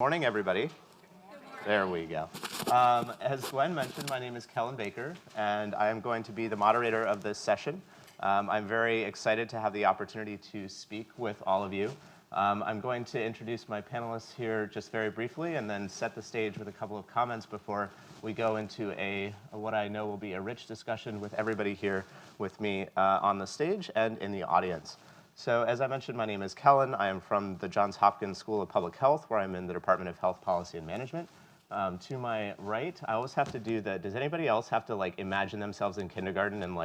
Morning, everybody. There we go. As Gwen mentioned, my name is Kellen Baker, and I am going to be the moderator of this session. I'm very excited to have the opportunity to speak with all of you. I'm going to introduce my panelists here just very briefly and then set the stage with a couple of comments before we go into what I know will be a rich discussion with everybody here with me on the stage and in the audience. So as I mentioned, my name is Kellen. I am from the Johns Hopkins School of Public Health, where I'm in the Department of Health Policy and Management. To my right, I always have to do does anybody else have to imagine themselves in kindergarten and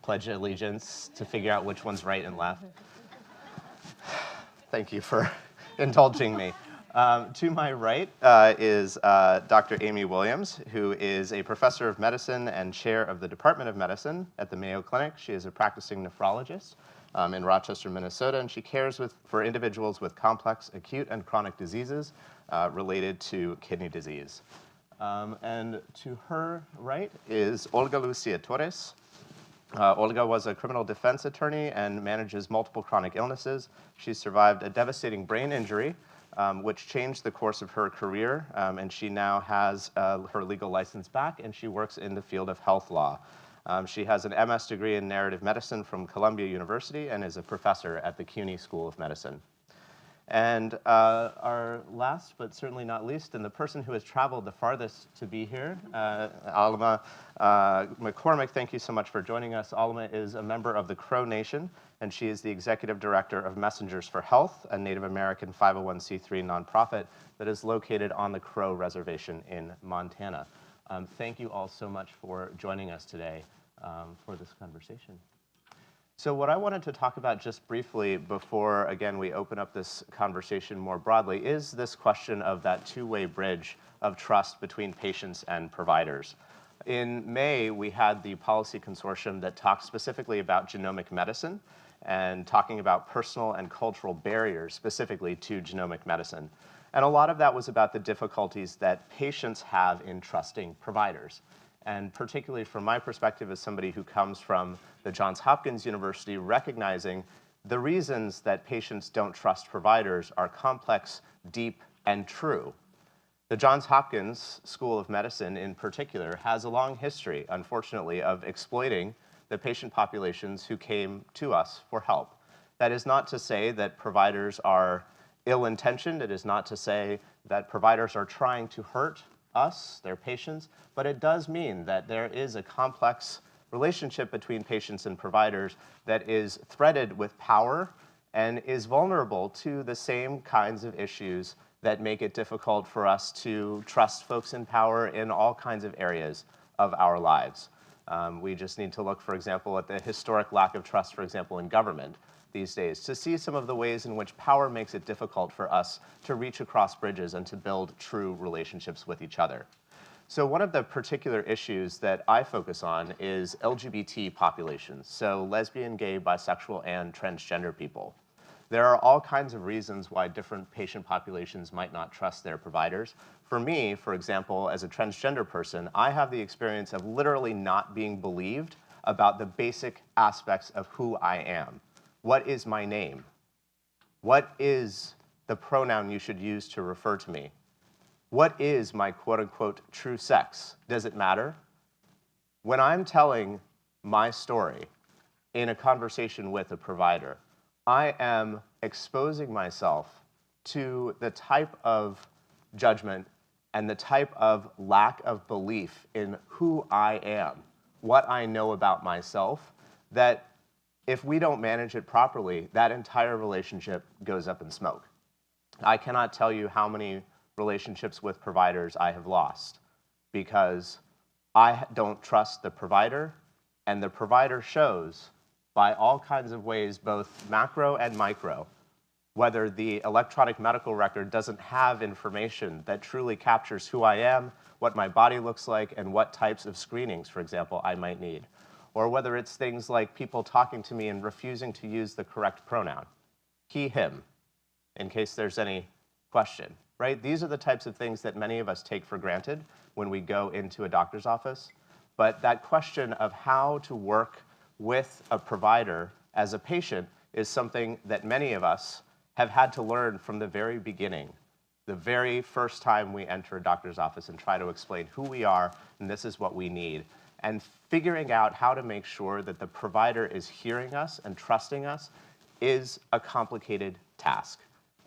pledge allegiance to figure out which one's right and left? Thank you for indulging me. To my right is Dr. Amy Williams, who is a professor of medicine and chair of the Department of Medicine at the Mayo Clinic. She is a practicing nephrologist in Rochester, Minnesota, and she cares for individuals with complex acute and chronic diseases related to kidney disease. And to her right is Olga Lucia Torres. Olga was a criminal defense attorney and manages multiple chronic illnesses. She survived a devastating brain injury, which changed the course of her career, and she now has her legal license back, and she works in the field of health law. She has an MS degree in narrative medicine from Columbia University and is a professor at the CUNY School of Medicine. And our last, but certainly not least, and the person who has traveled the farthest to be here, Alma McCormick, thank you so much for joining us. Alma is a member of the Crow Nation, and she is the executive director of Messengers for Health, a Native American 501c3 nonprofit that is located on the Crow Reservation in Montana. Thank you all so much for joining us today for this conversation. So what I wanted to talk about just briefly before, again, we open up this conversation more broadly is this question of that two-way bridge of trust between patients and providers. In May, we had the policy consortium that talked specifically about genomic medicine and talking about personal and cultural barriers specifically to genomic medicine. And a lot of that was about the difficulties that patients have in trusting providers. And particularly from my perspective as somebody who comes from the Johns Hopkins University, recognizing the reasons that patients don't trust providers are complex, deep, and true. The Johns Hopkins School of Medicine in particular has a long history, unfortunately, of exploiting the patient populations who came to us for help. That is not to say that providers are ill-intentioned. It is not to say that providers are trying to hurt us, their patients, but it does mean that there is a complex relationship between patients and providers that is threaded with power and is vulnerable to the same kinds of issues that make it difficult for us to trust folks in power in all kinds of areas of our lives. We just need to look, for example, at the historic lack of trust, for example, in government these days, to see some of the ways in which power makes it difficult for us to reach across bridges and to build true relationships with each other. So one of the particular issues that I focus on is LGBT populations, so lesbian, gay, bisexual, and transgender people. There are all kinds of reasons why different patient populations might not trust their providers. For me, for example, as a transgender person, I have the experience of literally not being believed about the basic aspects of who I am. What is my name? What is the pronoun you should use to refer to me? What is my quote-unquote true sex? Does it matter? When I'm telling my story in a conversation with a provider, I am exposing myself to the type of judgment and the type of lack of belief in who I am, what I know about myself, that if we don't manage it properly, that entire relationship goes up in smoke. I cannot tell you how many relationships with providers I have lost because I don't trust the provider, and the provider shows by all kinds of ways, both macro and micro, whether the electronic medical record doesn't have information that truly captures who I am, what my body looks like, and what types of screenings, for example, I might need. Or whether it's things like people talking to me and refusing to use the correct pronoun, he, him, in case there's any question, right? These are the types of things that many of us take for granted when we go into a doctor's office. But that question of how to work with a provider as a patient is something that many of us have had to learn from the very beginning. the very first time we enter a doctor's office and try to explain who we are and this is what we need. And figuring out how to make sure that the provider is hearing us and trusting us is a complicated task.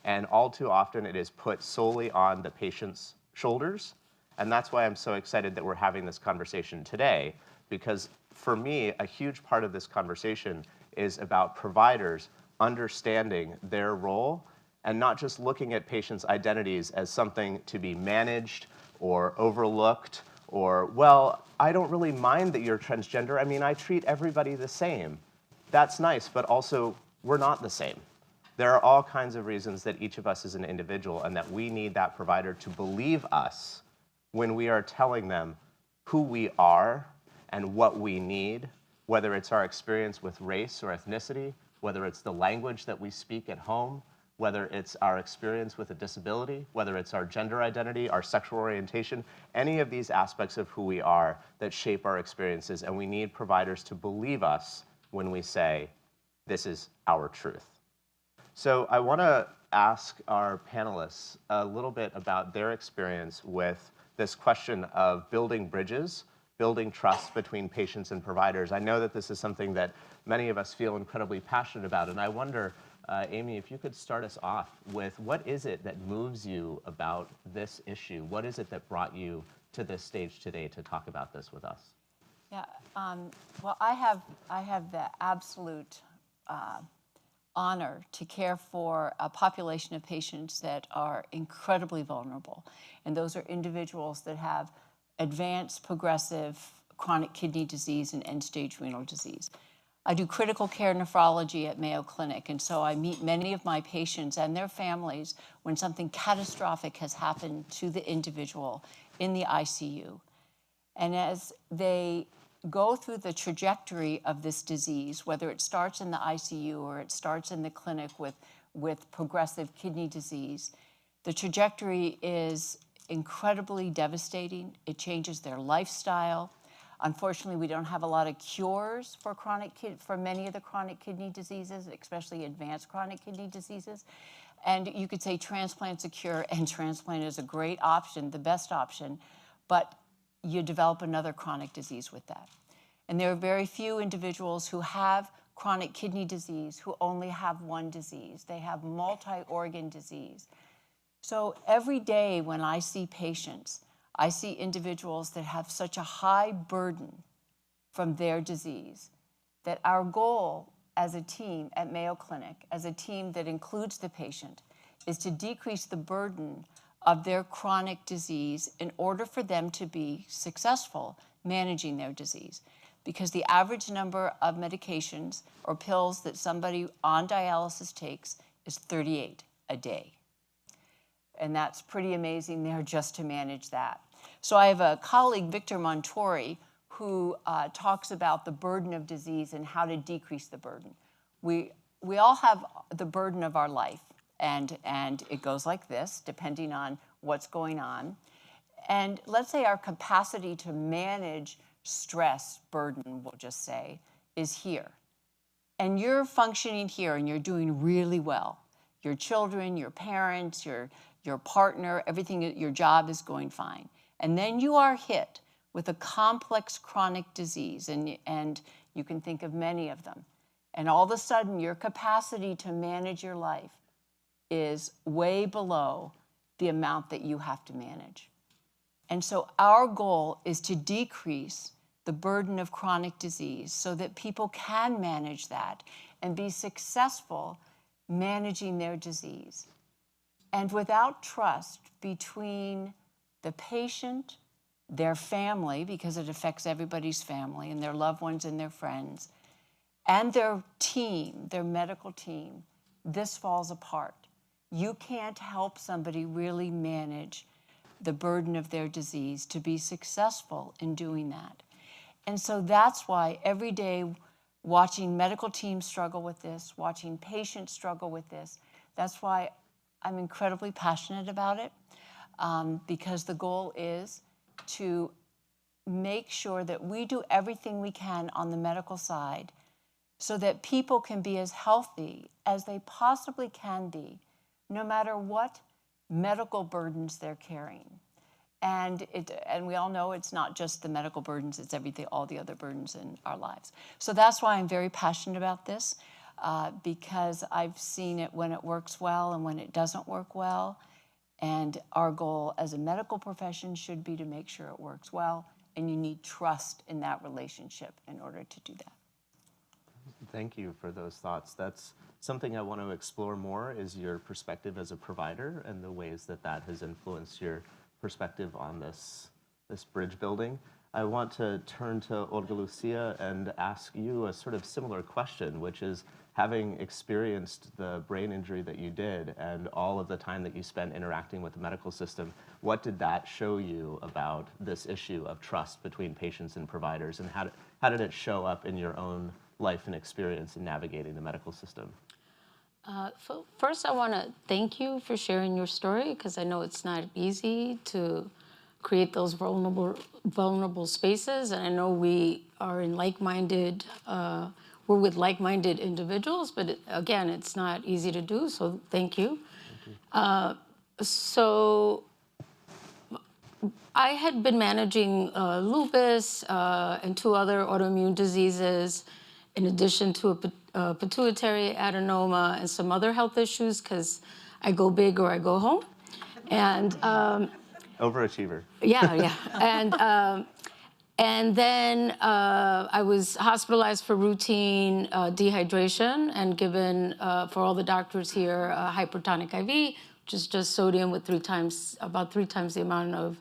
And all too often it is put solely on the patient's shoulders. And that's why I'm so excited that we're having this conversation today, because for me, a huge part of this conversation is about providers understanding their role and not just looking at patients' identities as something to be managed or overlooked or, well, I don't really mind that you're transgender. I mean, I treat everybody the same. That's nice, but also we're not the same. There are all kinds of reasons that each of us is an individual and that we need that provider to believe us when we are telling them who we are and what we need, whether it's our experience with race or ethnicity, whether it's the language that we speak at home, whether it's our experience with a disability, whether it's our gender identity, our sexual orientation, any of these aspects of who we are that shape our experiences, and we need providers to believe us when we say, this is our truth. So I want to ask our panelists a little bit about their experience with this question of building bridges, building trust between patients and providers. I know that this is something that many of us feel incredibly passionate about, and I wonder, Amy, if you could start us off with what is it that moves you about this issue? What is it that brought you to this stage today to talk about this with us? Yeah, well, I have the absolute honor to care for a population of patients that are incredibly vulnerable. And those are individuals that have advanced progressive chronic kidney disease and end-stage renal disease. I do critical care nephrology at Mayo Clinic, and so I meet many of my patients and their families when something catastrophic has happened to the individual in the ICU. And as they go through the trajectory of this disease, whether it starts in the ICU or it starts in the clinic with progressive kidney disease, the trajectory is incredibly devastating. It changes their lifestyle. Unfortunately, we don't have a lot of cures for many of the chronic kidney diseases, especially advanced chronic kidney diseases. And you could say transplant's a cure, and transplant is a great option, the best option, but you develop another chronic disease with that. And there are very few individuals who have chronic kidney disease who only have one disease. They have multi-organ disease. So every day when I see patients, I see individuals that have such a high burden from their disease that our goal as a team at Mayo Clinic, as a team that includes the patient, is to decrease the burden of their chronic disease in order for them to be successful managing their disease. Because the average number of medications or pills that somebody on dialysis takes is 38 a day. And that's pretty amazing there just to manage that. So I have a colleague, Victor Montori, who talks about the burden of disease and how to decrease the burden. We all have the burden of our life, and it goes like this, depending on what's going on. And let's say our capacity to manage stress, burden, we'll just say, is here. And you're functioning here and you're doing really well. Your children, your parents, your partner, everything, your job is going fine. And then you are hit with a complex chronic disease, and you can think of many of them. And all of a sudden, your capacity to manage your life is way below the amount that you have to manage. And so our goal is to decrease the burden of chronic disease so that people can manage that and be successful managing their disease. And without trust between the patient, their family, because it affects everybody's family, and their loved ones and their friends, and their team, their medical team, this falls apart. You can't help somebody really manage the burden of their disease to be successful in doing that. And so that's why every day watching medical teams struggle with this, watching patients struggle with this, that's why I'm incredibly passionate about it, because the goal is to make sure that we do everything we can on the medical side so that people can be as healthy as they possibly can be, no matter what medical burdens they're carrying. And we all know it's not just the medical burdens, it's everything, all the other burdens in our lives. So that's why I'm very passionate about this, because I've seen it when it works well and when it doesn't work well. And our goal as a medical profession should be to make sure it works well, and you need trust in that relationship in order to do that. Thank you for those thoughts. That's something I want to explore more, is your perspective as a provider and the ways that that has influenced your perspective on this bridge building. I want to turn to Olga Lucia and ask you a sort of similar question, which is, having experienced the brain injury that you did and all of the time that you spent interacting with the medical system, what did that show you about this issue of trust between patients and providers, and how did it show up in your own life and experience in navigating the medical system? First, I want to thank you for sharing your story, because I know it's not easy to create those vulnerable spaces, and I know we are in like-minded. We're with like-minded individuals, but again, it's not easy to do. So thank you. So I had been managing lupus and 2 other autoimmune diseases, in addition to a pituitary adenoma and some other health issues, because I go big or I go home. And Overachiever. yeah. And then I was hospitalized for routine dehydration and given, for all the doctors here, hypertonic IV, which is just sodium with about 3 times the amount of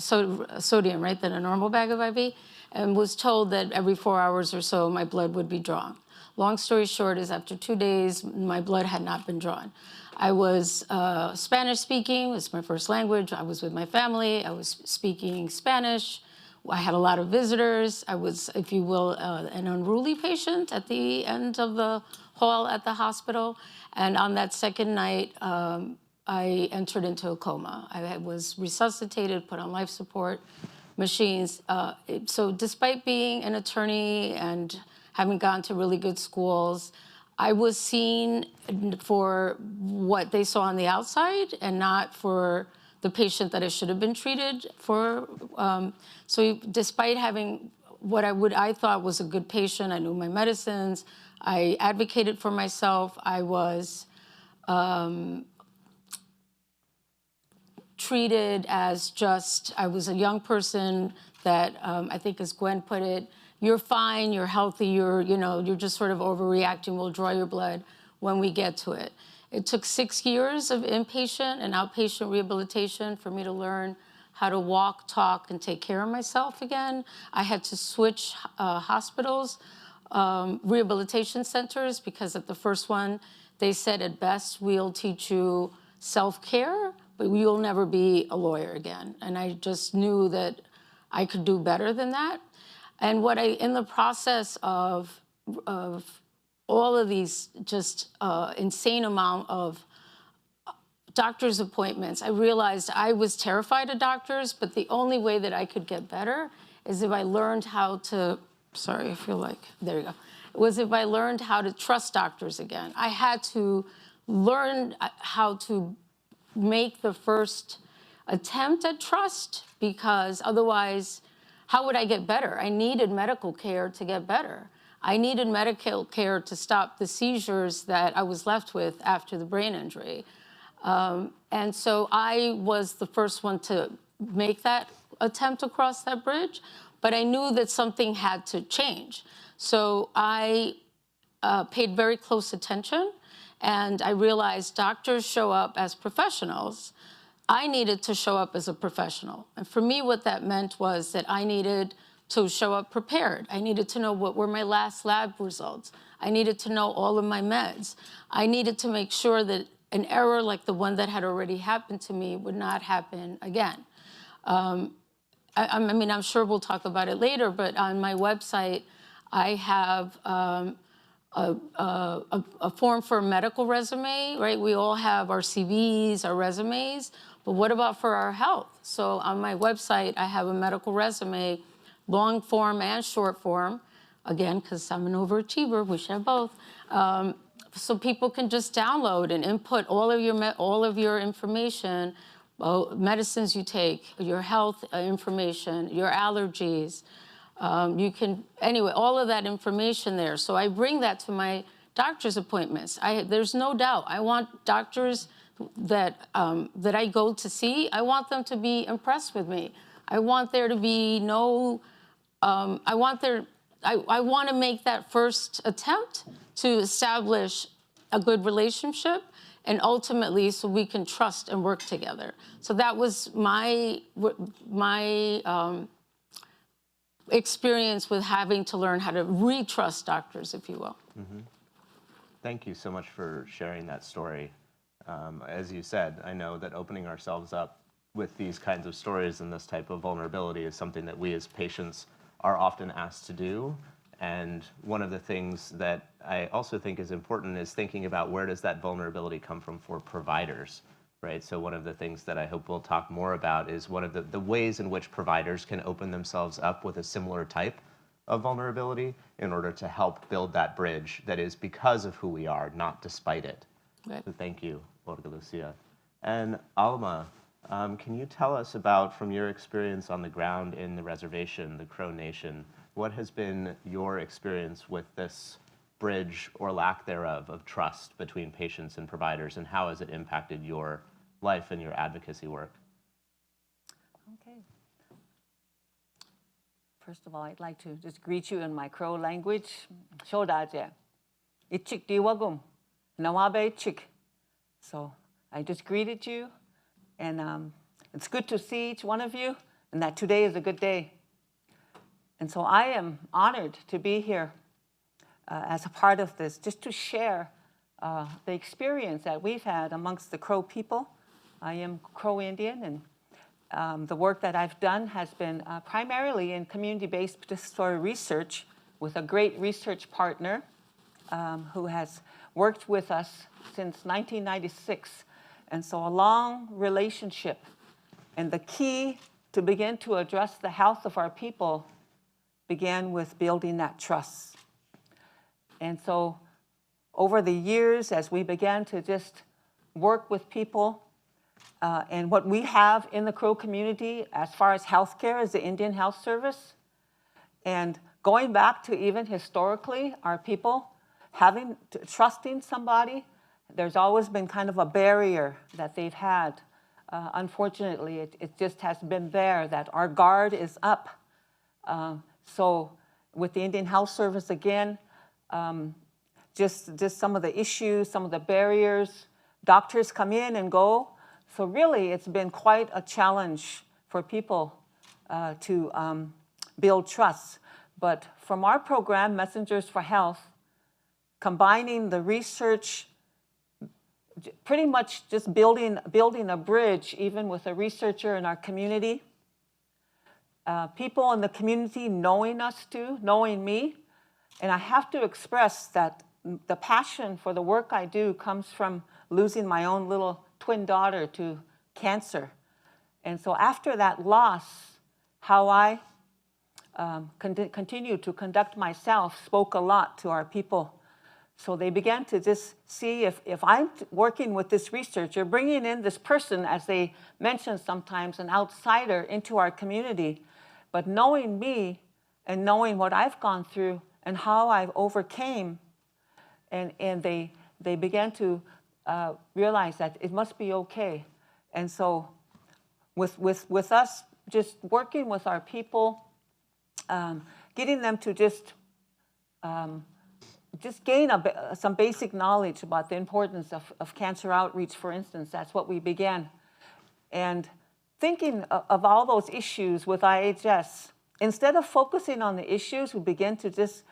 sodium, right, than a normal bag of IV, and was told that every 4 hours or so my blood would be drawn. Long story short is, after 2 days, my blood had not been drawn. I was Spanish speaking, it's my first language. I was with my family, I was speaking Spanish. I had a lot of visitors. I was, if you will, an unruly patient at the end of the hall at the hospital. And on that second night, I entered into a coma. I was resuscitated, put on life support machines. So despite being an attorney and having gone to really good schools, I was seen for what they saw on the outside and not for the patient that I should have been treated for. So despite having what I thought was a good patient, I knew my medicines, I advocated for myself, I was treated as just, I was a young person that I think, as Gwen put it, you're fine, you're healthy, you're just sort of overreacting, we'll draw your blood when we get to it. It took 6 years of inpatient and outpatient rehabilitation for me to learn how to walk, talk, and take care of myself again. I had to switch hospitals, rehabilitation centers, because at the first one, they said, at best, we'll teach you self-care, but you'll never be a lawyer again. And I just knew that I could do better than that. And in the process of all of these just insane amount of doctor's appointments, I realized I was terrified of doctors, but the only way that I could get better is if I learned how to, sorry, I feel like, there you go, was if I learned how to trust doctors again. I had to learn how to make the first attempt at trust, because otherwise, how would I get better? I needed medical care to get better. I needed medical care to stop the seizures that I was left with after the brain injury. And so I was the first one to make that attempt to cross that bridge, but I knew that something had to change. So I paid very close attention, and I realized doctors show up as professionals. I needed to show up as a professional. And for me, what that meant was that I needed to show up prepared. I needed to know what were my last lab results. I needed to know all of my meds. I needed to make sure that an error like the one that had already happened to me would not happen again. I mean, I'm sure we'll talk about it later, but on my website, I have a form for a medical resume, right? We all have our CVs, our resumes, but what about for our health? So on my website, I have a medical resume, long form and short form, again, because I'm an overachiever, we should have both. so people can just download and input all of your information, medicines you take, your health information, your allergies. You can, anyway, all of that information there. So I bring that to my doctor's appointments. There's no doubt. I want doctors that I go to see, I want them to be impressed with me. I want there to be no, I want to make that first attempt to establish a good relationship, and ultimately so we can trust and work together. So that was my experience with having to learn how to re-trust doctors, if you will. Mm-hmm. Thank you so much for sharing that story. As you said, I know that opening ourselves up with these kinds of stories and this type of vulnerability is something that we as patients are often asked to do. And one of the things that I also think is important is thinking about where does that vulnerability come from for providers, right? So one of the things that I hope we'll talk more about is one of the ways in which providers can open themselves up with a similar type of vulnerability in order to help build that bridge that is because of who we are, not despite it. Right. So thank you, Olga Lucia. And Alma, can you tell us about, from your experience on the ground in the reservation, the Crow Nation, what has been your experience with this bridge or lack thereof of trust between patients and providers, and how has it impacted your life and your advocacy work? Okay. First of all, I'd like to just greet you in my Crow language. Shodaje. Ichik diwagum. Nawabe chik. So I just greeted you, and it's good to see each one of you, and that today is a good day. And so I am honored to be here as a part of this, just to share the experience that we've had amongst the Crow people. I am Crow Indian, and the work that I've done has been primarily in community-based participatory research with a great research partner who has worked with us since 1996. And so a long relationship. And the key to begin to address the health of our people began with building that trust. And so over the years, as we began to just work with people, and what we have in the Crow community as far as healthcare is the Indian Health Service. And going back to even historically, our people trusting somebody, there's always been kind of a barrier that they've had. Unfortunately, it just has been there that our guard is up. So with the Indian Health Service, again, just some of the issues, some of the barriers, doctors come in and go. So really, it's been quite a challenge for people to build trust. But from our program, Messengers for Health, combining the research, pretty much just building a bridge, even with a researcher in our community, people in the community knowing us too, knowing me. And I have to express that the passion for the work I do comes from losing my own little twin daughter to cancer. And so after that loss, how I continued to conduct myself spoke a lot to our people. So they began to just see if I'm working with this researcher, bringing in this person, as they mention sometimes, an outsider into our community, but knowing me and knowing what I've gone through and how I've overcame, and they began to realize that it must be okay. And so with us just working with our people, getting them to just gain some basic knowledge about the importance of cancer outreach, for instance. That's what we began. And thinking of all those issues with IHS, instead of focusing on the issues, we began to just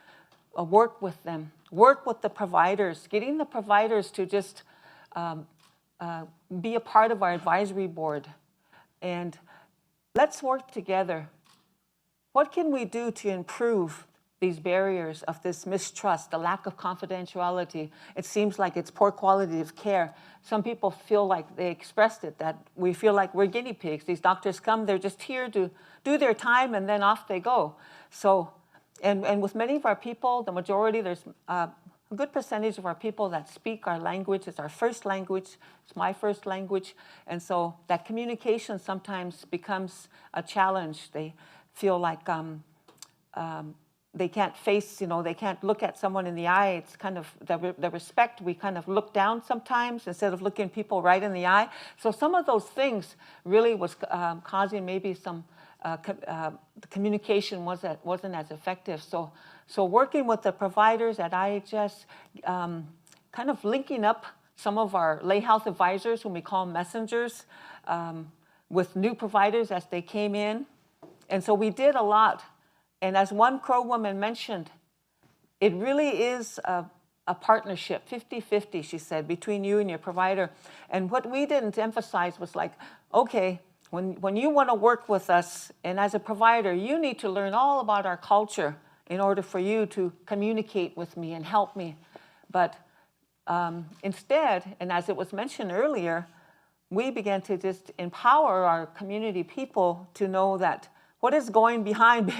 work with them, work with the providers, getting the providers to just be a part of our advisory board. And let's work together. What can we do to improve these barriers of this mistrust, the lack of confidentiality? It seems like it's poor quality of care. Some people feel like they expressed it, that we feel like we're guinea pigs. These doctors come, they're just here to do their time, and then off they go. So, and with many of our people, the majority, there's a good percentage of our people that speak our language. It's our first language. It's my first language. And so that communication sometimes becomes a challenge. They feel like they can't face, they can't look at someone in the eye. It's kind of the respect, we kind of look down sometimes instead of looking people right in the eye. So some of those things really was causing maybe some, the communication wasn't as effective. So working with the providers at IHS, kind of linking up some of our lay health advisors, whom we call messengers, with new providers as they came in. And so we did a lot. And as one Crow woman mentioned, it really is a partnership, 50-50, she said, between you and your provider. And what we didn't emphasize was like, okay, when you want to work with us, and as a provider, you need to learn all about our culture in order for you to communicate with me and help me. But instead, and as it was mentioned earlier, we began to just empower our community people to know that what is going behind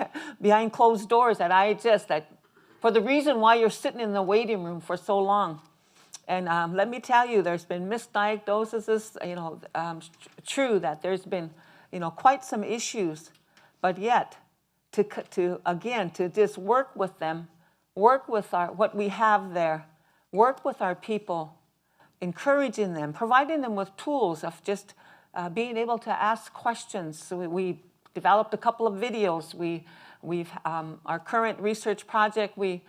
closed doors at IHS, that for the reason why you're sitting in the waiting room for so long. And let me tell you, there's been misdiagnoses, true that there's been, quite some issues, but yet to just work with them, work with what we have there, work with our people, encouraging them, providing them with tools of just being able to ask questions. So we developed a couple of videos. We've our current research project, we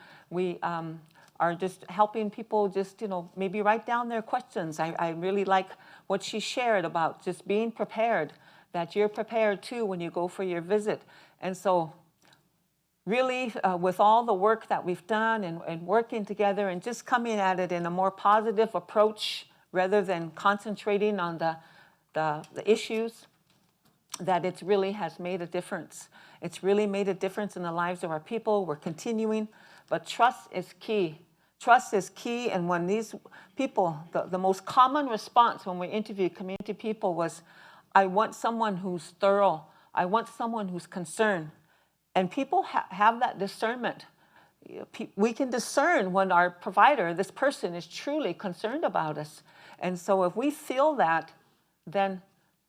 are just helping people just, maybe write down their questions. I really like what she shared about just being prepared, that you're prepared too when you go for your visit. And so really with all the work that we've done and working together and just coming at it in a more positive approach rather than concentrating on the issues, that it really has made a difference. It's really made a difference in the lives of our people. We're continuing, but trust is key. Trust is key, and when these people, the most common response when we interviewed community people was, I want someone who's thorough. I want someone who's concerned. And people have that discernment. We can discern when our provider, this person, is truly concerned about us. And so if we feel that, then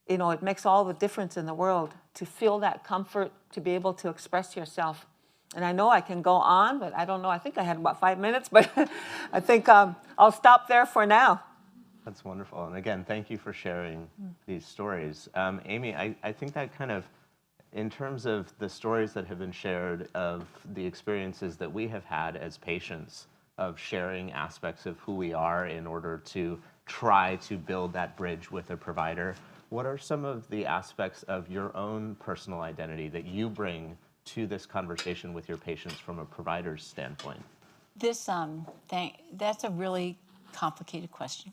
it makes all the difference in the world to feel that comfort, to be able to express yourself. And I know I can go on, but I don't know. I think I had about 5 minutes, but I think I'll stop there for now. That's wonderful. And again, thank you for sharing these stories. Amy, I think that kind of, in terms of the stories that have been shared of the experiences that we have had as patients of sharing aspects of who we are in order to try to build that bridge with a provider, what are some of the aspects of your own personal identity that you bring to this conversation with your patients from a provider's standpoint? That's a really complicated question.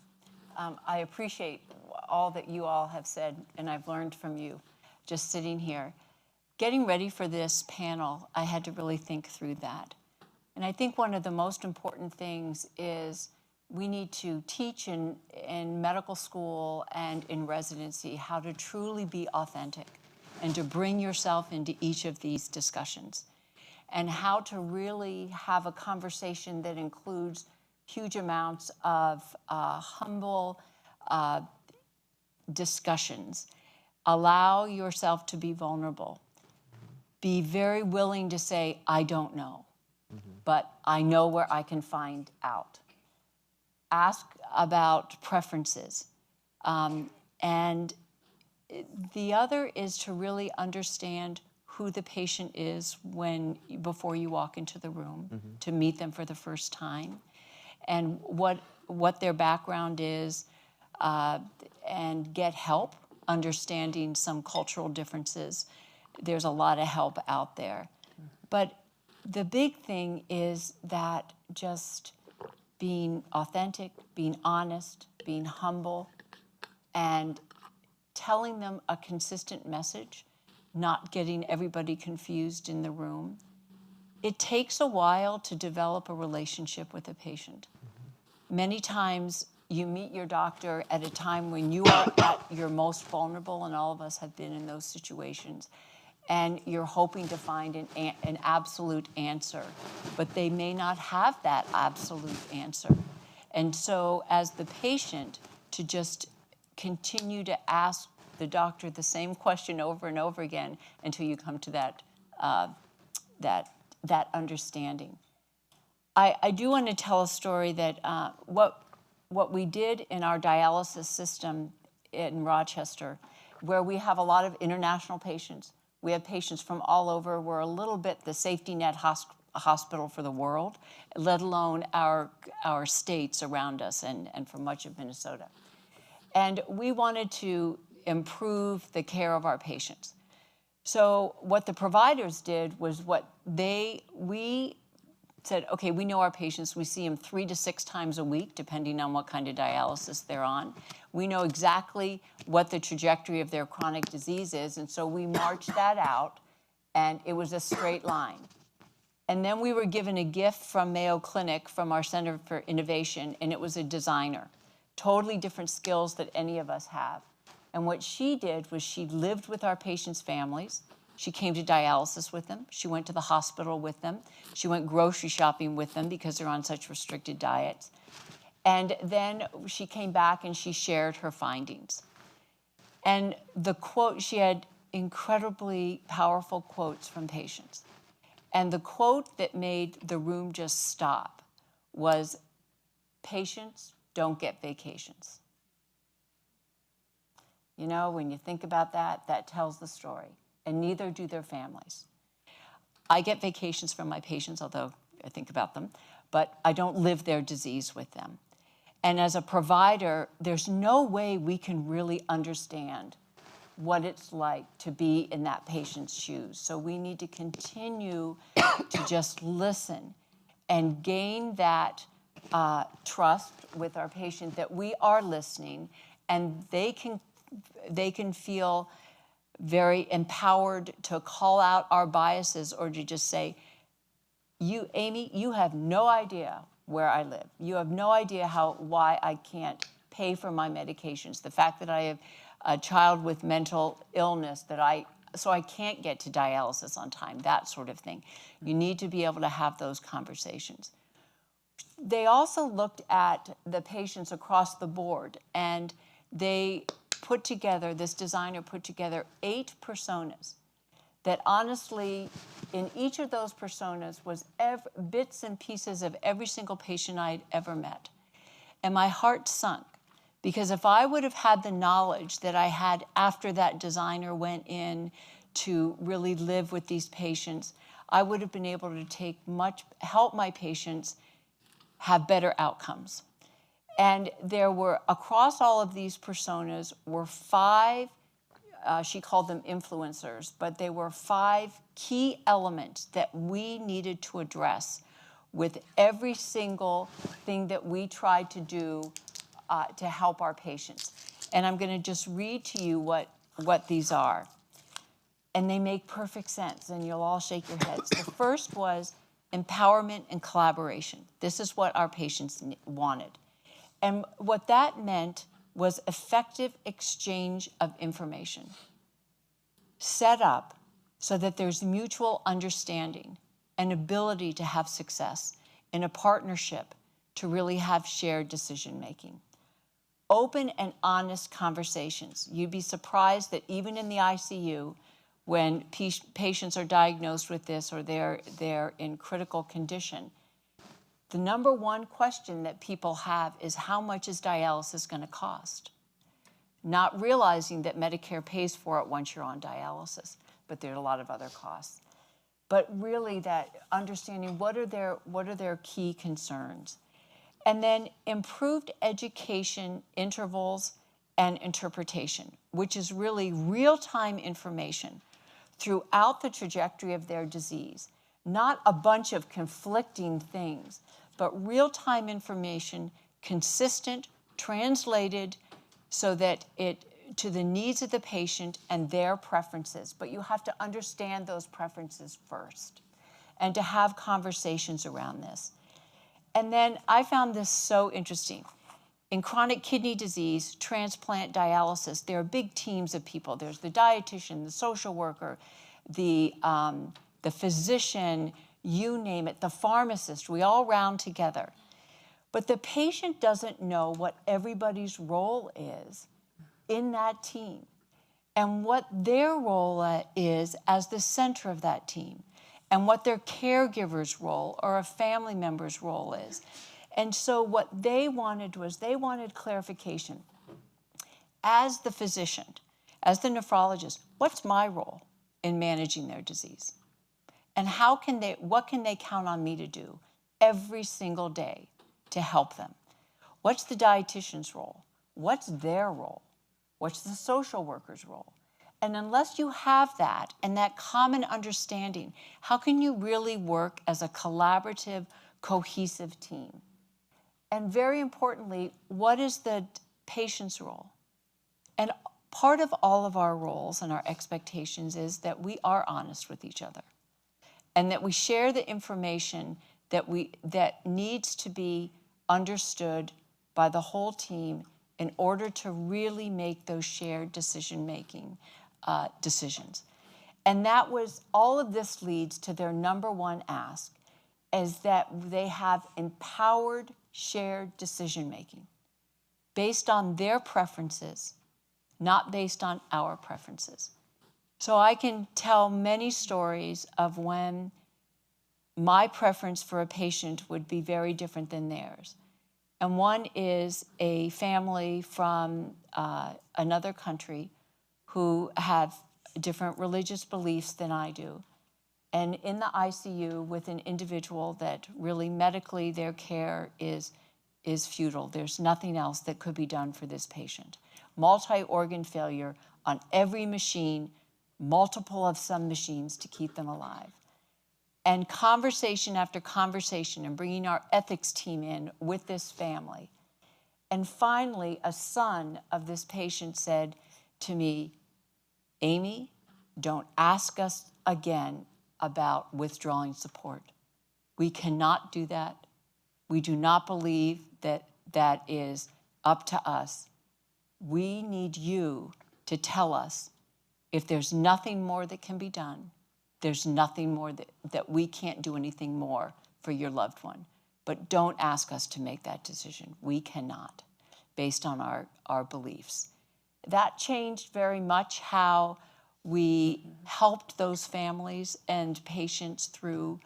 I appreciate all that you all have said, and I've learned from you just sitting here. Getting ready for this panel, I had to really think through that. And I think one of the most important things is we need to teach in medical school and in residency how to truly be authentic and to bring yourself into each of these discussions, and how to really have a conversation that includes huge amounts of humble discussions. Allow yourself to be vulnerable. Be very willing to say, I don't know, but I know where I can find out. Ask about preferences. And the other is to really understand who the patient is before you walk into the room, to meet them for the first time, and what their background is, and get help understanding some cultural differences. There's a lot of help out there. But the big thing is that just being authentic, being honest, being humble, and telling them a consistent message, not getting everybody confused in the room. It takes a while to develop a relationship with a patient. Many times you meet your doctor at a time when you are at your most vulnerable, and all of us have been in those situations. and you're hoping to find an absolute answer, but they may not have that absolute answer. And so as the patient, to just continue to ask the doctor the same question over and over again until you come to that understanding. I do want to tell a story that what we did in our dialysis system in Rochester, where we have a lot of international patients. We have patients from all over. We're a little bit the safety net hospital for the world, let alone our states around us and for much of Minnesota. And we wanted to improve the care of our patients. So what the providers did was we said, okay, we know our patients. We see them 3 to 6 times a week, depending on what kind of dialysis they're on. We know exactly what the trajectory of their chronic disease is, and so we marched that out, and it was a straight line. And then we were given a gift from Mayo Clinic, from our Center for Innovation, and it was a designer. Totally different skills that any of us have. And what she did was she lived with our patients' families. She came to dialysis with them. She went to the hospital with them. She went grocery shopping with them because they're on such restricted diets. And then she came back and she shared her findings. And the quote, she had incredibly powerful quotes from patients. And the quote that made the room just stop was, "Patients don't get vacations." You know, when you think about that, that tells the story. And neither do their families. I get vacations from my patients, although I think about them, but I don't live their disease with them. And as a provider, there's no way we can really understand what it's like to be in that patient's shoes. So we need to continue to just listen and gain that trust with our patient that we are listening, and they can feel very empowered to call out our biases or to just say, Amy, you have no idea where I live. You have no idea why I can't pay for my medications. The fact that I have a child with mental illness so I can't get to dialysis on time, that sort of thing. You need to be able to have those conversations. They also looked at the patients across the board, and this designer put together 8 personas that honestly, in each of those personas was bits and pieces of every single patient I'd ever met. And my heart sunk, because if I would have had the knowledge that I had after that designer went in to really live with these patients, I would have been able to help my patients have better outcomes. And there were, across all of these personas, were 5, she called them influencers, but they were 5 key elements that we needed to address with every single thing that we tried to do to help our patients. And I'm going to just read to you what these are. And they make perfect sense, and you'll all shake your heads. The first was empowerment and collaboration. This is what our patients wanted. And what that meant was effective exchange of information, set up so that there's mutual understanding and ability to have success in a partnership to really have shared decision-making. Open and honest conversations. You'd be surprised that even in the ICU, when patients are diagnosed with this or they're in critical condition, the number one question that people have is, how much is dialysis going to cost? Not realizing that Medicare pays for it once you're on dialysis, but there are a lot of other costs. But really that understanding what are their key concerns. And then improved education intervals and interpretation, which is really real-time information throughout the trajectory of their disease. Not a bunch of conflicting things, but real-time information, consistent, translated so that to the needs of the patient and their preferences. But you have to understand those preferences first and to have conversations around this. And then I found this so interesting. In chronic kidney disease, transplant, dialysis, there are big teams of people. There's the dietitian, the social worker, the physician, you name it, the pharmacist, we all round together. But the patient doesn't know what everybody's role is in that team and what their role is as the center of that team and what their caregiver's role or a family member's role is. And so what they wanted was they wanted clarification. As the physician, as the nephrologist, what's my role in managing their disease? And what can they count on me to do every single day to help them? What's the dietitian's role? What's their role? What's the social worker's role? And unless you have that and that common understanding, how can you really work as a collaborative, cohesive team? And very importantly, what is the patient's role? And part of all of our roles and our expectations is that we are honest with each other and that we share the information that needs to be understood by the whole team in order to really make those shared decision-making decisions. And all of this leads to their number one ask, is that they have empowered shared decision-making based on their preferences, not based on our preferences. So I can tell many stories of when my preference for a patient would be very different than theirs. And one is a family from another country who have different religious beliefs than I do. And in the ICU with an individual that really medically their care is futile. There's nothing else that could be done for this patient. Multi-organ failure on every machine, multiple of some machines to keep them alive. And conversation after conversation and bringing our ethics team in with this family. And finally, a son of this patient said to me, Amy, don't ask us again about withdrawing support. We cannot do that. We do not believe that that is up to us. We need you to tell us if there's nothing more that can be done, there's nothing more that we can't do anything more for your loved one. But don't ask us to make that decision. We cannot, based on our beliefs. That changed very much how we helped those families and patients through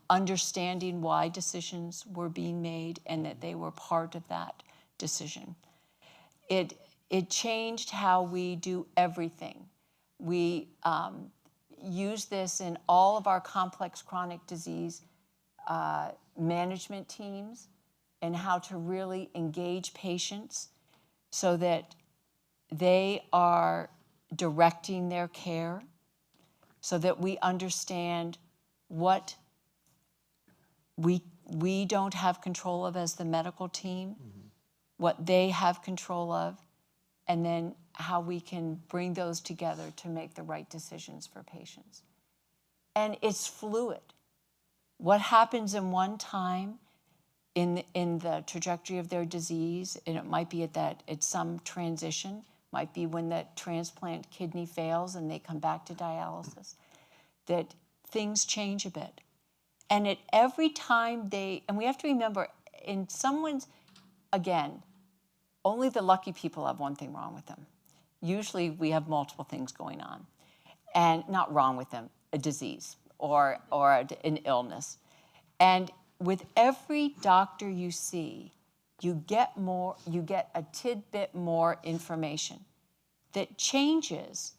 understanding why decisions were being made and that they were part of that decision. It changed how we do everything. We use this in all of our complex chronic disease management teams and how to really engage patients so that they are directing their care, so that we understand what we don't have control of as the medical team, what they have control of, and then how we can bring those together to make the right decisions for patients. And it's fluid. What happens in one time in the trajectory of their disease, and it might be at some transition, might be when that transplant kidney fails and they come back to dialysis, that things change a bit. And at every time and we have to remember, in someone's, again, only the lucky people have one thing wrong with them. Usually we have multiple things going on. And not wrong with them, a disease or an illness. And with every doctor you see, you get a tidbit more information that changes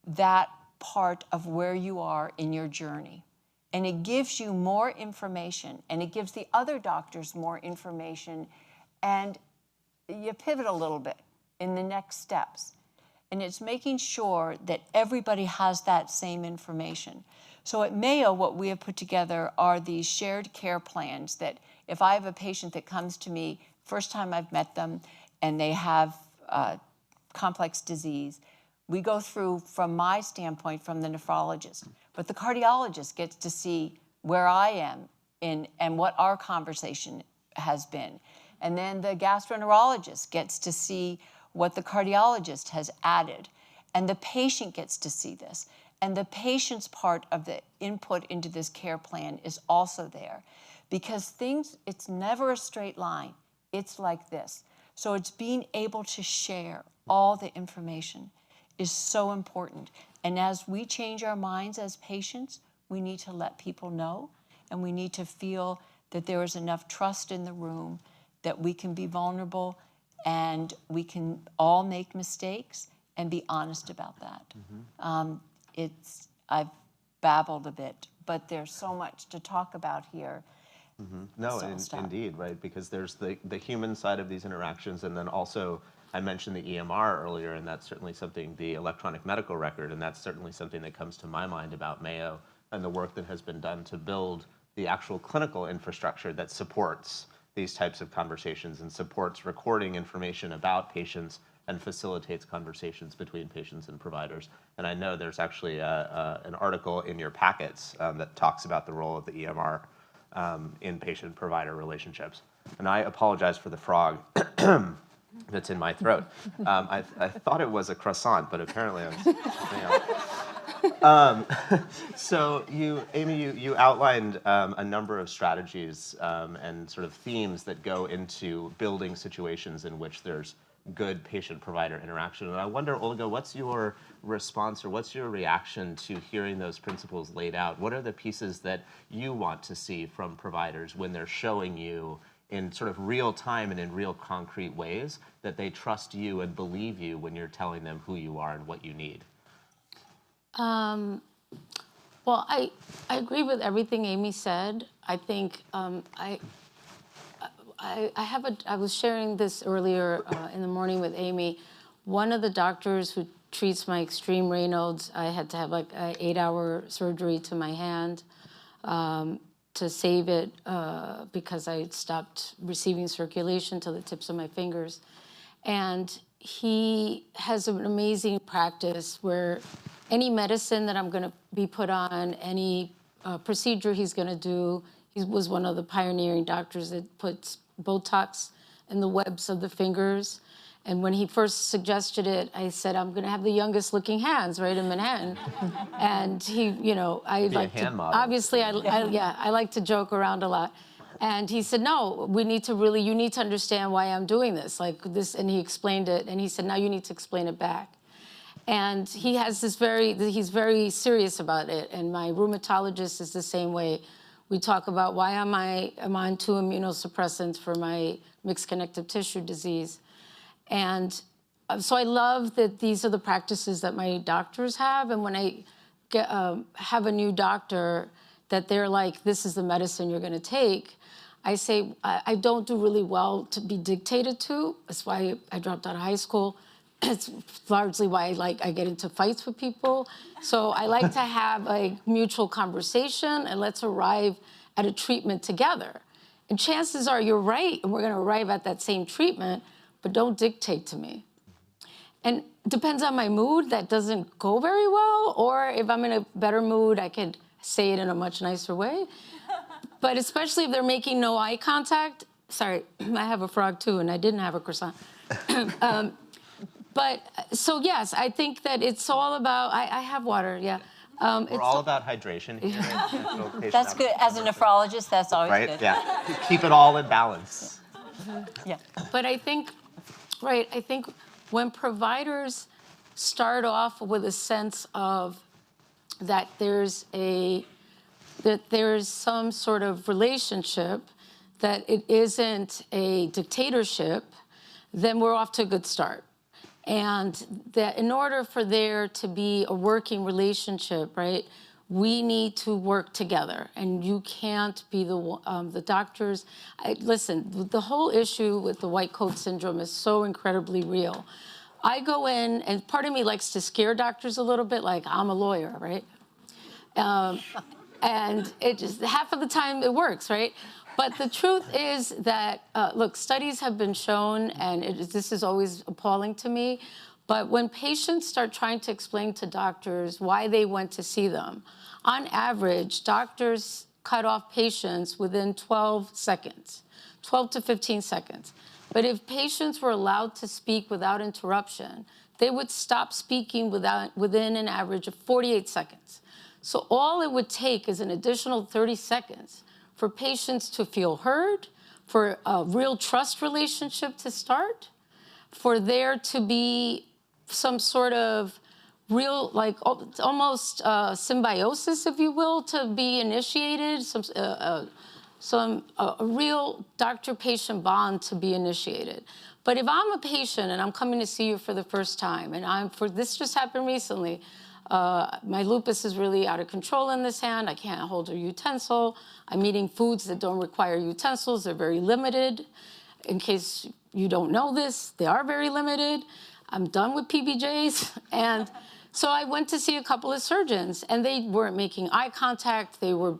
that part of where you are in your journey. And it gives you more information, and it gives the other doctors more information, and you pivot a little bit in the next steps. And it's making sure that everybody has that same information. So at Mayo, what we have put together are these shared care plans that if I have a patient that comes to me, first time I've met them, and they have complex disease, we go through, from my standpoint, from the nephrologist. But the cardiologist gets to see where I am and what our conversation has been. And then the gastroenterologist gets to see what the cardiologist has added. And the patient gets to see this. And the patient's part of the input into this care plan is also there, because it's never a straight line. It's like this. So it's being able to share all the information is so important. And as we change our minds as patients, we need to let people know, and we need to feel that there is enough trust in the room that we can be vulnerable and we can all make mistakes and be honest about that. I've babbled a bit, but there's so much to talk about here. No, indeed, right? Because there's the human side of these interactions, and then also I mentioned the EMR earlier, and that's certainly something, the electronic medical record, and that's certainly something that comes to my mind about Mayo and the work that has been done to build the actual clinical infrastructure that supports these types of conversations and supports recording information about patients and facilitates conversations between patients and providers. And I know there's actually an article in your packets that talks about the role of the EMR in patient-provider relationships. And I apologize for the frog that's in my throat. I thought it was a croissant, but apparently so Amy, you outlined a number of strategies and sort of themes that go into building situations in which there's good patient-provider interaction. And I wonder, Olga, what's your response or what's your reaction to hearing those principles laid out? What are the pieces that you want to see from providers when they're showing you in sort of real time and in real concrete ways that they trust you and believe you when you're telling them who you are and what you need? Well, I agree with everything Amy said. I think I was sharing this earlier in the morning with Amy. One of the doctors who treats my extreme Raynaud's, I had to have like an 8-hour surgery to my hand to save it because I stopped receiving circulation to the tips of my fingers. And he has an amazing practice where any medicine that I'm going to be put on, any procedure he's going to do, he was one of the pioneering doctors that puts Botox in the webs of the fingers. And when he first suggested it, I said, I'm going to have the youngest looking hands right in Manhattan. And he, I like to, obviously, I like to joke around a lot. And he said, no, you need to understand why I'm doing this, like this. And he explained it. And he said, now you need to explain it back. And he has he's very serious about it. And my rheumatologist is the same way. We talk about why I'm on 2 immunosuppressants for my mixed connective tissue disease. And so I love that these are the practices that my doctors have. And when I have a new doctor, that they're like, this is the medicine you're going to take, I say, I don't do really well to be dictated to. That's why I dropped out of high school. It's largely why I get into fights with people. So I like to have a mutual conversation and let's arrive at a treatment together. And chances are you're right, and we're going to arrive at that same treatment, but don't dictate to me. And it depends on my mood. That doesn't go very well. Or if I'm in a better mood, I could say it in a much nicer way. But especially if they're making no eye contact. Sorry, I have a frog too, and I didn't have a croissant. But so yes, I think that it's all about. I have water. Yeah. We're all about hydration here. That's good. As a nephrologist, that's always right? good. Yeah. Keep it all in balance. Yeah. But I think when providers start off with a sense of that there's some sort of relationship, that it isn't a dictatorship, then we're off to a good start. And that in order for there to be a working relationship, right, we need to work together. And you can't be the doctors. Listen, the whole issue with the white coat syndrome is so incredibly real. I go in, and part of me likes to scare doctors a little bit, like I'm a lawyer, right? And it just, half of the time it works, right? But the truth is that, look, studies have been shown, and this is always appalling to me, but when patients start trying to explain to doctors why they went to see them, on average, doctors cut off patients within 12 seconds, 12 to 15 seconds. But if patients were allowed to speak without interruption, they would stop speaking within an average of 48 seconds. So all it would take is an additional 30 seconds for patients to feel heard, for a real trust relationship to start, for there to be some sort of real, like almost symbiosis, if you will, to be initiated, a real doctor-patient bond to be initiated. But if I'm a patient and I'm coming to see you for the first time, and this just happened recently, my lupus is really out of control in this hand. I can't hold a utensil. I'm eating foods that don't require utensils. They're very limited. In case you don't know this, they are very limited. I'm done with PBJs. And so I went to see a couple of surgeons, and they weren't making eye contact. They were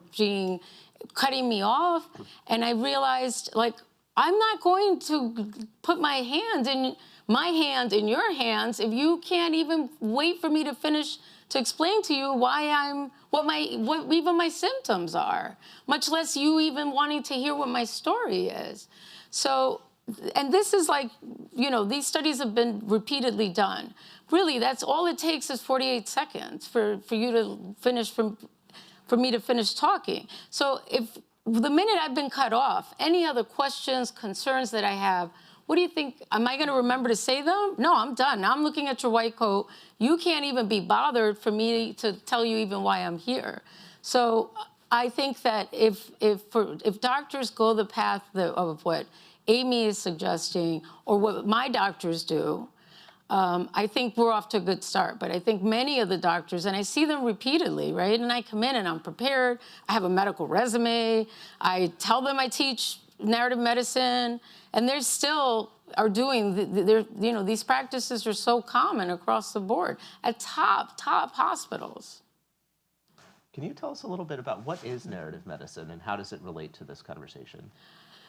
cutting me off. And I realized, like, I'm not going to put my hand in your hands if you can't even wait for me to finish to explain to you why what even my symptoms are, much less you even wanting to hear what my story is. So, and this is like, you know, these studies have been repeatedly done. Really, that's all it takes is 48 seconds for you to finish, for me to finish talking. So if the minute I've been cut off, any other questions, concerns that I have, what do you think? Am I going to remember to say them? No, I'm done. Now I'm looking at your white coat. You can't even be bothered for me to tell you even why I'm here. So I think that if doctors go the path of what Amy is suggesting, or what my doctors do, I think we're off to a good start. But I think many of the doctors, and I see them repeatedly, right? And I come in and I'm prepared. I have a medical resume. I tell them I teach narrative medicine, and they still are doing, you know, these practices are so common across the board at top hospitals. Can you tell us a little bit about what is narrative medicine and how does it relate to this conversation?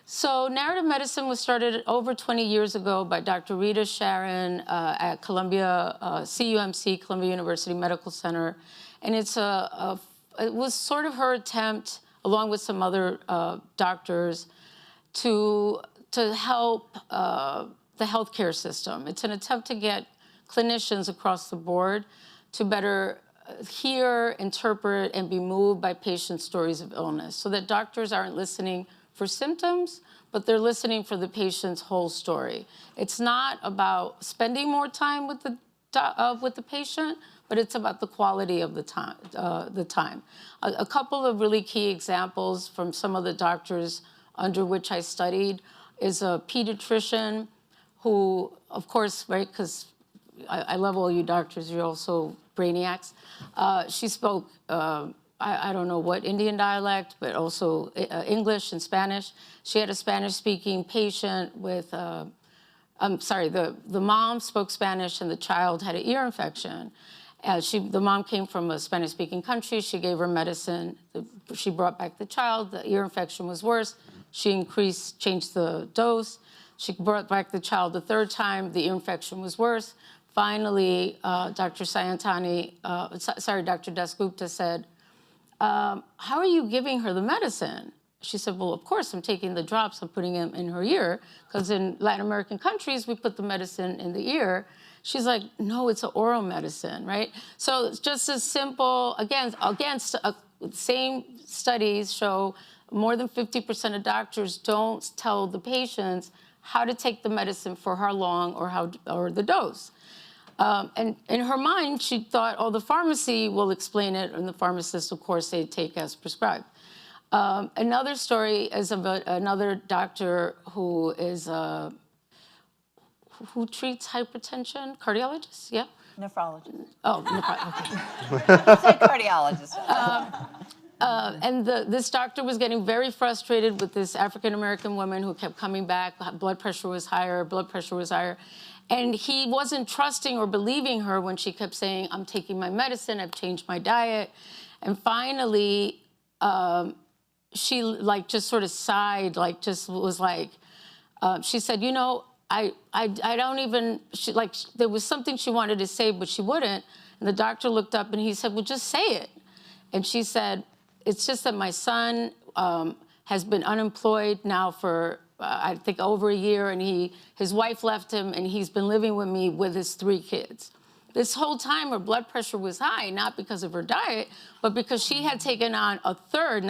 So narrative medicine was started over 20 years ago by Dr. Rita Sharon at Columbia, CUMC, Columbia University Medical Center. And it was sort of her attempt, along with some other doctors, to help the healthcare system. It's an attempt to get clinicians across the board to better hear, interpret, and be moved by patients' stories of illness, so that doctors aren't listening for symptoms, but they're listening for the patient's whole story. It's not about spending more time with the patient, but it's about the quality of the time. A couple of really key examples from some of the doctors under which I studied is a pediatrician who, of course, right, because I love all you doctors, you're also brainiacs. She spoke, I don't know what Indian dialect, but also English and Spanish. She had a Spanish-speaking patient with, I'm sorry, the mom spoke Spanish and the child had an ear infection. The mom came from a Spanish-speaking country. She gave her medicine. She brought back the child. The ear infection was worse. She changed the dose. She brought back the child the third time. The ear infection was worse. Finally, Dr. Dasgupta said, how are you giving her the medicine? She said, well, of course, I'm taking the drops, I'm putting them in her ear, because in Latin American countries, we put the medicine in the ear. She's like, no, it's an oral medicine, right? So it's just as simple, same studies show more than 50% of doctors don't tell the patients how to take the medicine for how long or the dose. And in her mind, she thought, oh, the pharmacy will explain it, and the pharmacist, of course, they take as prescribed. Another story is about another doctor who treats hypertension, cardiologist, yeah? Nephrologist. Oh, okay. I said cardiologist. And this doctor was getting very frustrated with this African-American woman who kept coming back. Blood pressure was higher, blood pressure was higher. And he wasn't trusting or believing her when she kept saying, I'm taking my medicine, I've changed my diet. And finally, she just sort of sighed, she said, you know, I don't even, there was something she wanted to say, but she wouldn't. And the doctor looked up and he said, well, just say it. And she said, it's just that my son has been unemployed now for I think over a year, and his wife left him, and he's been living with me with his 3 kids. This whole time, her blood pressure was high, not because of her diet, but because she had taken on a third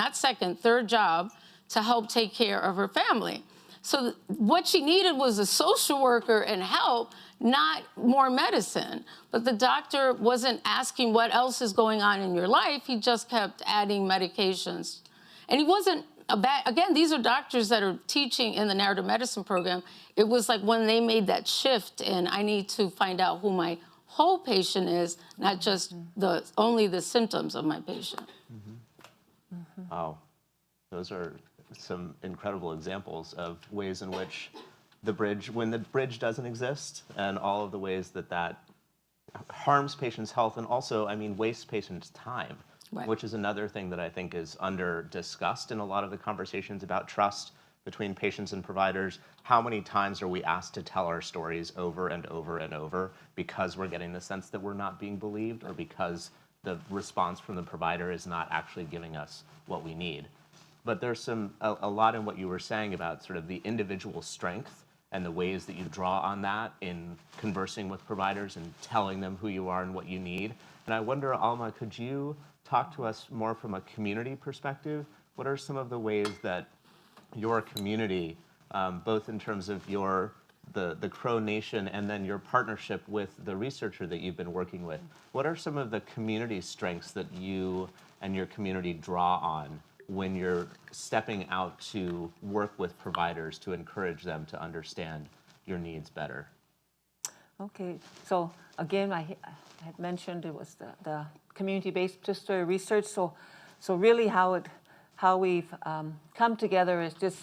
job to help take care of her family. So what she needed was a social worker and help, not more medicine. But the doctor wasn't asking what else is going on in your life. He just kept adding medications. And he wasn't again, these are doctors that are teaching in the narrative medicine program. It was like when they made that shift, and I need to find out who my whole patient is, not just only the symptoms of my patient. Wow, those are some incredible examples of ways in which when the bridge doesn't exist, and all of the ways that harms patients' health, and also, I mean, wastes patients' time, right, which is another thing that I think is under-discussed in a lot of the conversations about trust between patients and providers. How many times are we asked to tell our stories over and over and over because we're getting the sense that we're not being believed, or because the response from the provider is not actually giving us what we need? But there's a lot in what you were saying about sort of the individual strength and the ways that you draw on that in conversing with providers and telling them who you are and what you need. And I wonder, Alma, could you talk to us more from a community perspective? What are some of the ways that your community, both in terms of the Crow Nation and then your partnership with the researcher that you've been working with, what are some of the community strengths that you and your community draw on when you're stepping out to work with providers to encourage them to understand your needs better? Okay, so again, I had mentioned it was the community-based history research. So really how we've come together is just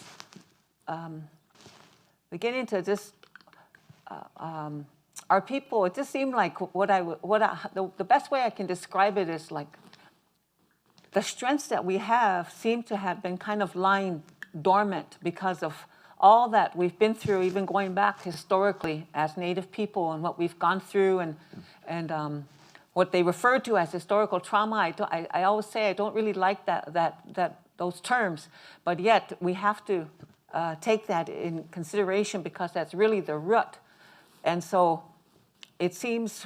beginning to just our people. It just seemed like the best way I can describe it is like the strengths that we have seem to have been kind of lying dormant because of all that we've been through, even going back historically as Native people, and what we've gone through, and what they refer to as historical trauma. I always say I don't really like those terms, but yet we have to take that in consideration, because that's really the root. And so it seems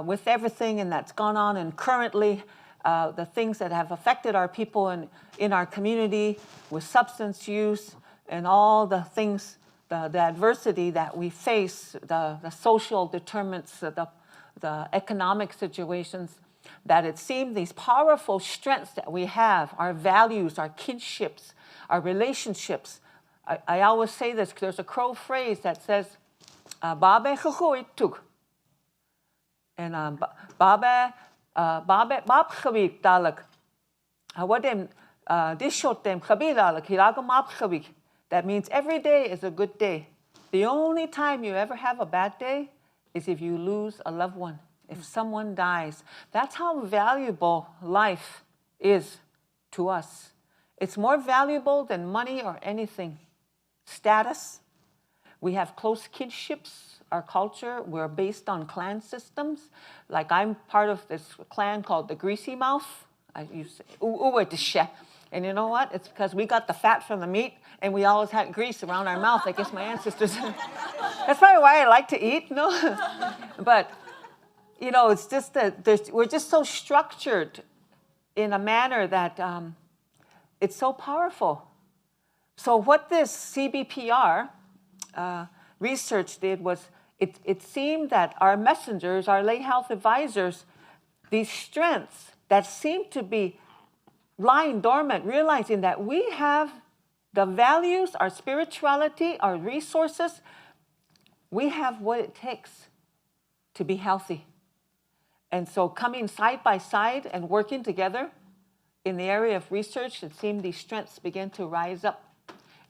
with everything and that's gone on, and currently the things that have affected our people in our community with substance use and all the things, the adversity that we face, the social determinants, the economic situations, that it seemed these powerful strengths that we have, our values, our kinships, our relationships. I always say this, there's a Crow phrase that says, Babe chuchuituk. And Babe Bab Chavik Dalek. Hawadem Dishotem Chabilak, Hilagam Mab Chavik. That means every day is a good day. The only time you ever have a bad day is if you lose a loved one, if someone dies. That's how valuable life is to us. It's more valuable than money or anything. Status. We have close kinships. Our culture, we're based on clan systems. Like I'm part of this clan called the Greasy Mouth. I used to say, and you know what? It's because we got the fat from the meat, and we always had grease around our mouth. I guess my ancestors. That's probably why I like to eat, no? But you know, it's just that we're just so structured in a manner that it's so powerful. So what this CBPR research did was, it seemed that our messengers, our lay health advisors, these strengths that seem to be lying dormant, realizing that we have the values, our spirituality, our resources, we have what it takes to be healthy. And so coming side by side and working together in the area of research, it seemed these strengths began to rise up.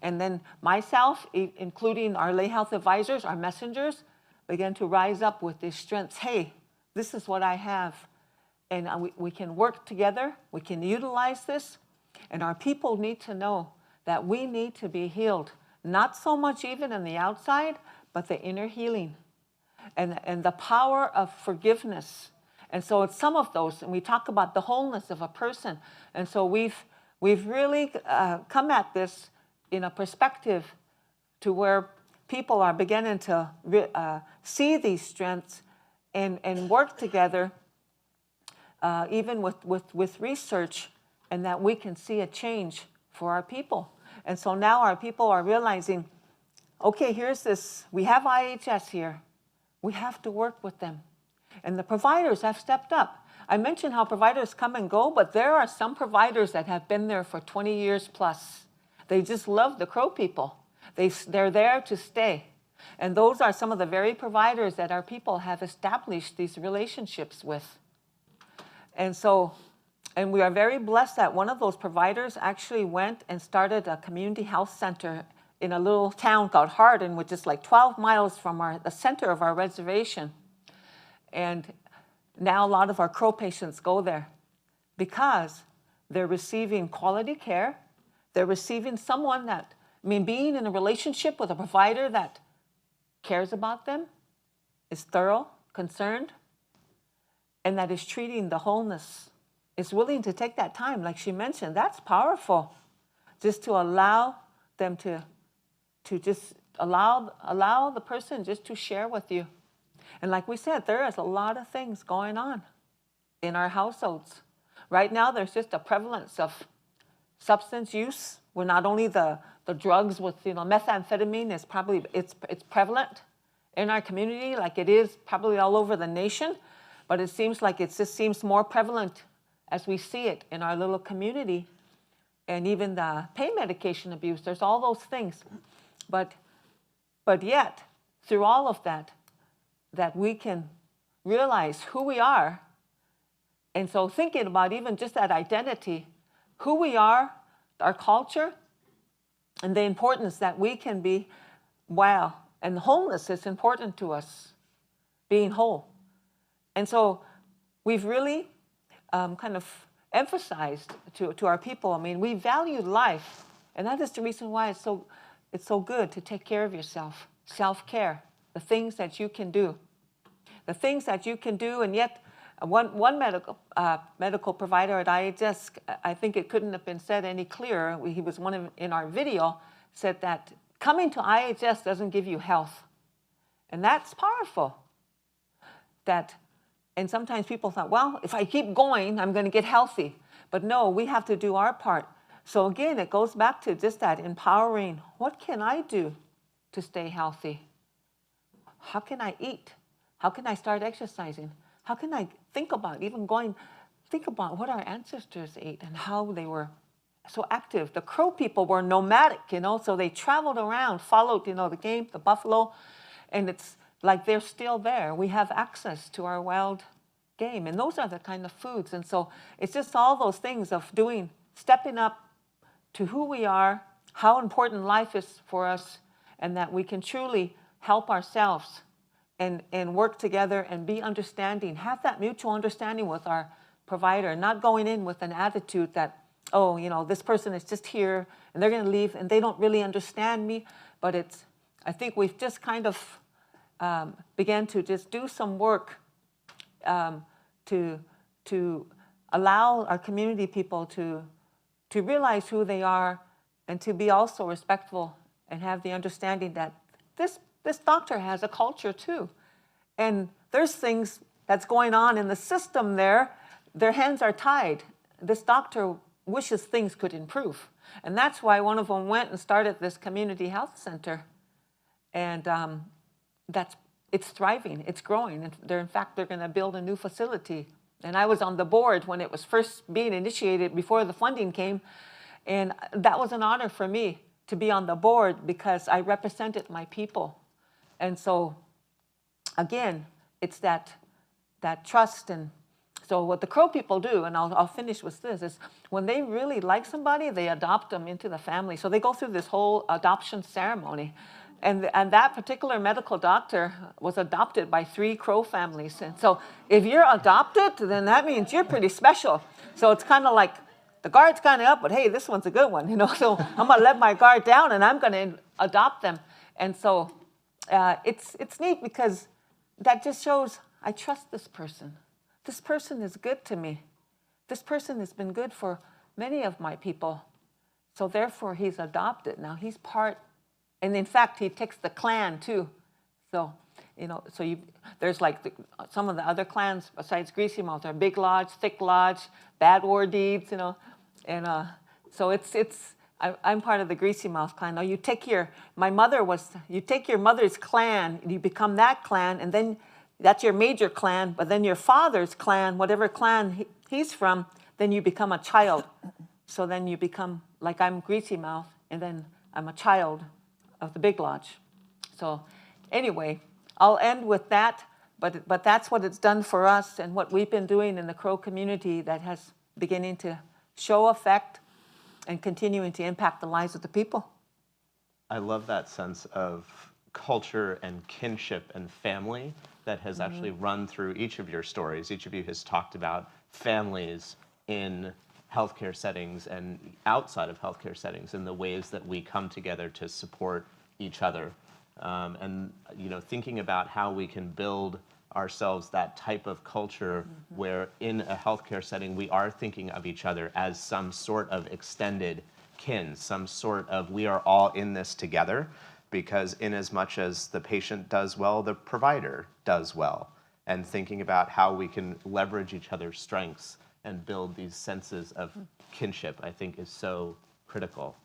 And then myself, including our lay health advisors, our messengers, began to rise up with these strengths. Hey, this is what I have. And we can work together. We can utilize this. And our people need to know that we need to be healed. Not so much even in the outside, but the inner healing. And the power of forgiveness. And so it's some of those. And we talk about the wholeness of a person. And so we've really come at this in a perspective to where people are beginning to see these strengths and work together, even with research, and that we can see a change for our people. And so now our people are realizing, okay, here's this, we have IHS here. We have to work with them. And the providers have stepped up. I mentioned how providers come and go, but there are some providers that have been there for 20 years plus. They just love the Crow people. They're there to stay. And those are some of the very providers that our people have established these relationships with. And so, and we are very blessed that one of those providers actually went and started a community health center in a little town called Hardin, which is like 12 miles from the center of our reservation. And now a lot of our Crow patients go there because they're receiving quality care. They're receiving someone that, I mean, being in a relationship with a provider that cares about them, is thorough, concerned, and that is treating the wholeness, is willing to take that time, like she mentioned. That's powerful, just to allow them to just allow the person just to share with you. And like we said, there is a lot of things going on in our households. Right now, there's just a prevalence of substance use, where not only the drugs with, methamphetamine is probably, it's prevalent in our community, like it is probably all over the nation, but it seems like it just seems more prevalent as we see it in our little community. And even the pain medication abuse, there's all those things. But yet, through all of that we can realize who we are. And so thinking about even just that identity, who we are, our culture, and the importance that we can be, wow, and wholeness is important to us, being whole. And so we've really kind of emphasized to our people, I mean, we value life, and that is the reason why it's so good to take care of yourself, self-care, the things that you can do. The things that you can do, and yet one medical provider at IHS, I think it couldn't have been said any clearer, he was in our video, said that coming to IHS doesn't give you health. And that's powerful. And sometimes people thought, well, if I keep going, I'm going to get healthy. But no, we have to do our part. So again, it goes back to just that empowering. What can I do to stay healthy? How can I eat? How can I start exercising? How can I think about what our ancestors ate and how they were so active. The Crow people were nomadic, so they traveled around, followed, the game, the buffalo, and it's like they're still there. We have access to our wild game, and those are the kind of foods. And so it's just all those things of stepping up to who we are, how important life is for us, and that we can truly help ourselves and work together and be understanding, have that mutual understanding with our provider, not going in with an attitude that, oh, this person is just here and they're going to leave and they don't really understand me. But I think we've just kind of began to just do some work to allow our community people to realize who they are and to be also respectful and have the understanding that this doctor has a culture too. And there's things that's going on in the system there. Their hands are tied. This doctor wishes things could improve. And that's why one of them went and started this community health center. And it's thriving, it's growing. And in fact, they're going to build a new facility. And I was on the board when it was first being initiated before the funding came. And that was an honor for me to be on the board because I represented my people. And so, again, it's that trust. And so what the Crow people do, and I'll finish with this, is when they really like somebody, they adopt them into the family. So they go through this whole adoption ceremony. And that particular medical doctor was adopted by 3 Crow families. And so if you're adopted, then that means you're pretty special. So it's kind of like the guard's kind of up, but hey, this one's a good one, So I'm going to let my guard down and I'm going to adopt them. And so it's neat because that just shows I trust this person. This person is good to me. This person has been good for many of my people. So therefore, he's adopted. Now he's part And in fact, he takes the clan too. So, there's like some of the other clans besides Greasy Mouth are Big Lodge, Thick Lodge, Bad War Deeds, and so I'm part of the Greasy Mouth clan. Now you take your mother's clan, you become that clan, and then that's your major clan, but then your father's clan, whatever clan he's from, then you become a child. So then you become, like I'm Greasy Mouth, and then I'm a child of the Big Lodge. So anyway, I'll end with that, but that's what it's done for us and what we've been doing in the Crow community that has beginning to show effect and continuing to impact the lives of the people. I love that sense of culture and kinship and family that has actually run through each of your stories. Each of you has talked about families in healthcare settings and outside of healthcare settings and the ways that we come together to support each other. And thinking about how we can build ourselves that type of culture where in a healthcare setting we are thinking of each other as some sort of extended kin, some sort of we are all in this together, because in as much as the patient does well, the provider does well. And thinking about how we can leverage each other's strengths and build these senses of kinship, I think, is so critical.